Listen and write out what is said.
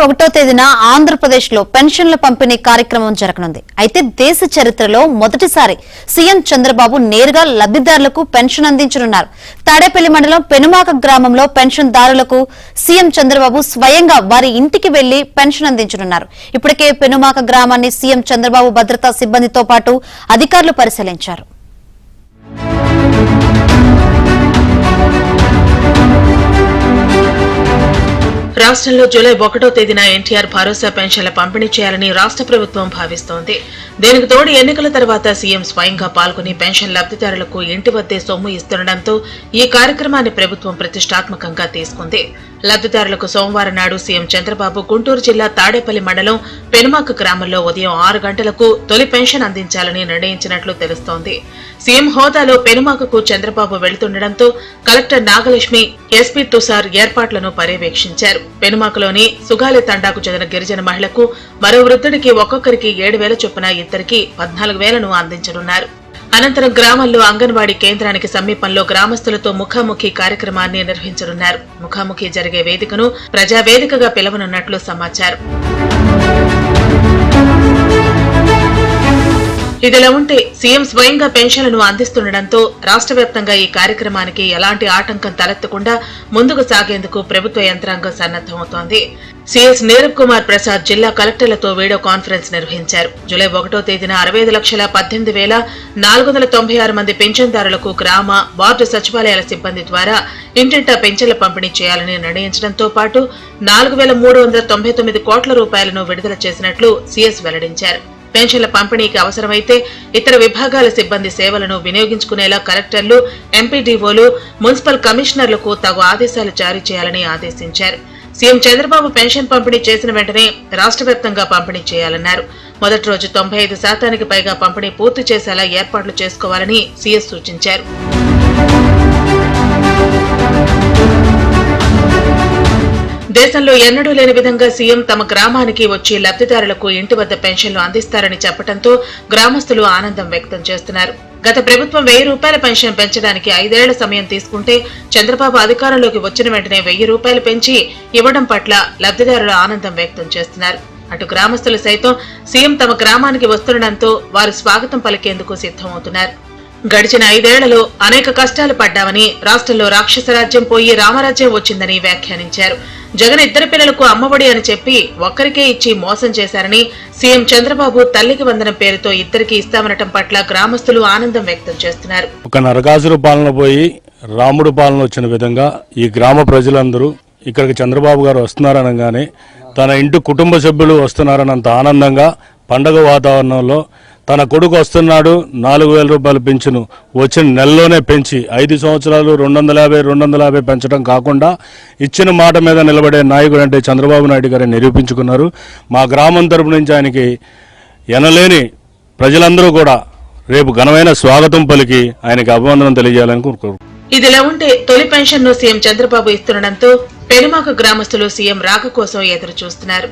1వ తేదీన ఆంధ్రప్రదేశ్లో పెన్షన్ల పంపిణీ కార్యక్రమం జరగనుంది. అయితే దేశ చరిత్రలో మొదటిసారి సీఎం చంద్రబాబు నేరుగా లబ్ధిదారులకు పెన్షన్ అందించనున్నారు. తాడేపల్లి మండలం పెనుమాక గ్రామంలో పెన్షన్దారులకు సీఎం చంద్రబాబు స్వయంగా వారి ఇంటికి వెళ్లి పెన్షన్ అందించనున్నారు. ఇప్పటికే పెనుమాక గ్రామాన్ని సీఎం చంద్రబాబు భద్రతా సిబ్బందితో పాటు అధికారులు పరిశీలించారు. రాష్ట్రంలో జూలై 1వ తేదీన ఎన్టీఆర్ భరోసా పెన్షన్ల పంపిణీ చేయాలని రాష్ట్ర ప్రభుత్వం భావిస్తోంది. దీనికి తోడు ఎన్నికల తర్వాత సీఎం స్వయంగా పాల్గొని పెన్షన్ లబ్ధిదారులకు ఇంటి వద్దే సొమ్ము ఇస్తుండటంతో ఈ కార్యక్రమాన్ని ప్రభుత్వం ప్రతిష్టాత్మకంగా తీసుకుంది. లబ్ధిదారులకు సోమవారం నాడు సీఎం చంద్రబాబు గుంటూరు జిల్లా తాడేపల్లి మండలం పెనుమాక గ్రామంలో ఉదయం 6 గంటలకు తొలి పెన్షన్ అందించాలని నిర్ణయించినట్లు తెలుస్తోంది. సీఎం హోదాలో పెనుమాకకు చంద్రబాబు వెళుతుండటంతో కలెక్టర్ నాగలక్ష్మి, ఎస్పీ తుషార్ ఏర్పాట్లను పర్యవేక్షించారు. పెనుమాకలోని సుగాలి తండాకు చెందిన గిరిజన మహిళకు మరో వృద్ధుడికి ఒక్కొక్కరికి 7,000 చొప్పున ఇద్దరికి 14,000ను అందించనున్నారు. అనంతరం గ్రామంలో అంగన్వాడీ కేంద్రానికి సమీపంలో గ్రామస్తులతో ముఖాముఖి కార్యక్రమాన్ని నిర్వహించనున్నారు. ముఖాముఖి జరిగే వేదికను ప్రజావేదికగా పిలవనున్నట్లు సమాచారం. ఇదిలా ఉంటే సీఎం స్వయంగా పెన్షన్లను అందిస్తుండటంతో రాష్ట్ర వ్యాప్తంగా ఈ కార్యక్రమానికి ఎలాంటి ఆటంకం తలెత్తకుండా ముందుకు సాగేందుకు ప్రభుత్వ యంత్రాంగం సన్నద్దమవుతోంది. సీఎస్ నీరబ్ కుమార్ ప్రసాద్ జిల్లా కలెక్టర్లతో వీడియో కాన్ఫరెన్స్ నిర్వహించారు. జూలై 1వ తేదీన 65,18,496 మంది పెన్షన్దారులకు గ్రామ, వార్డు సచివాలయాల సిబ్బంది ద్వారా ఇంటింటా పెన్షన్ల పంపిణీ చేయాలని నిర్ణయించడంతో పాటు 4,399 కోట్ల రూపాయలను విడుదల చేసినట్లు సీఎస్ వెల్లడించారు. పెన్షన్ల పంపిణీకి అవసరమైతే ఇతర విభాగాల సిబ్బంది సేవలను వినియోగించుకునేలా కలెక్టర్లు, ఎంపీడీఓలు, మున్సిపల్ కమిషనర్లకు తగు ఆదేశాలు జారీ చేయాలని ఆదేశించారు. సీఎం చంద్రబాబు పెన్షన్ పంపిణీ చేసిన వెంటనే రాష్ట్ర వ్యాప్తంగా పంపిణీ చేయాలన్నారు. మొదటి రోజు 95% పైగా పంపిణీ పూర్తి చేసేలా ఏర్పాట్లు చేసుకోవాలని సీఎస్ సూచించారు. దేశంలో ఎన్నడూ లేని విధంగా సీఎం తమ గ్రామానికి వచ్చి లబ్ధిదారులకు ఇంటి వద్ద పెన్షన్లు అందిస్తారని చెప్పడంతో గ్రామస్తులు ఆనందం వ్యక్తం చేస్తున్నారు. గత ప్రభుత్వం 1,000 రూపాయల పెన్షన్ పెంచడానికి 5 ఏళ్ల సమయం తీసుకుంటే చంద్రబాబు అధికారంలోకి వచ్చిన వెంటనే 1,000 రూపాయలు పెంచి ఇవ్వడం పట్ల లబ్ధిదారులు ఆనందం వ్యక్తం చేస్తున్నారు. అటు గ్రామస్తులు సైతం సీఎం తమ గ్రామానికి వస్తుండటంతో వారు స్వాగతం పలికేందుకు సిద్దమవుతున్నారు. గడిచిన 5 ఏళ్లలో అనేక కష్టాలు పడ్డామని, రాష్ట్రంలో రాక్షస రాజ్యం పోయి రామరాజ్యం వచ్చిందని వ్యాఖ్యానించారు. జగన్ ఇద్దరు పిల్లలకు అమ్మఒడి అని చెప్పి ఒక్కరికే ఇచ్చి మోసం చేశారని, సీఎం చంద్రబాబు తల్లికి వందనం పేరుతో ఇద్దరికి ఇస్తామనటం పట్ల గ్రామస్తులు ఆనందం వ్యక్తం చేస్తున్నారు. ఒక నరకాసురు పాలన పోయి రాముడు పాలన వచ్చిన విధంగా ఈ గ్రామ ప్రజలందరూ ఇక్కడికి చంద్రబాబు గారు వస్తున్నారనగానే తన ఇంటి కుటుంబ సభ్యులు వస్తున్నారనంత ఆనందంగా పండగ వాతావరణంలో తన కొడుకు వస్తున్నాడు, 4,000 రూపాయలు పెంచును వచ్చిన నెలలోనే పెంచి 5 సంవత్సరాలు 250 పెంచడం కాకుండా ఇచ్చిన మాట మీద నిలబడే నాయకుడు అంటే చంద్రబాబు నాయుడు గారిని నిరూపించుకున్నారు. మా గ్రామం తరపు నుంచి ఆయనకి ఎనలేని ప్రజలందరూ కూడా రేపు ఘనమైన స్వాగతం పలికి ఆయనకి అభివందనం తెలియజేయాలని కోరుకుంటున్నారు. ఇదిలా ఉంటే తొలి పెన్షన్ ను సీఎం చంద్రబాబు ఇస్తుండటంతో పెనుమాక గ్రామస్తులు సీఎం రాక కోసం ఎదురు చూస్తున్నారు.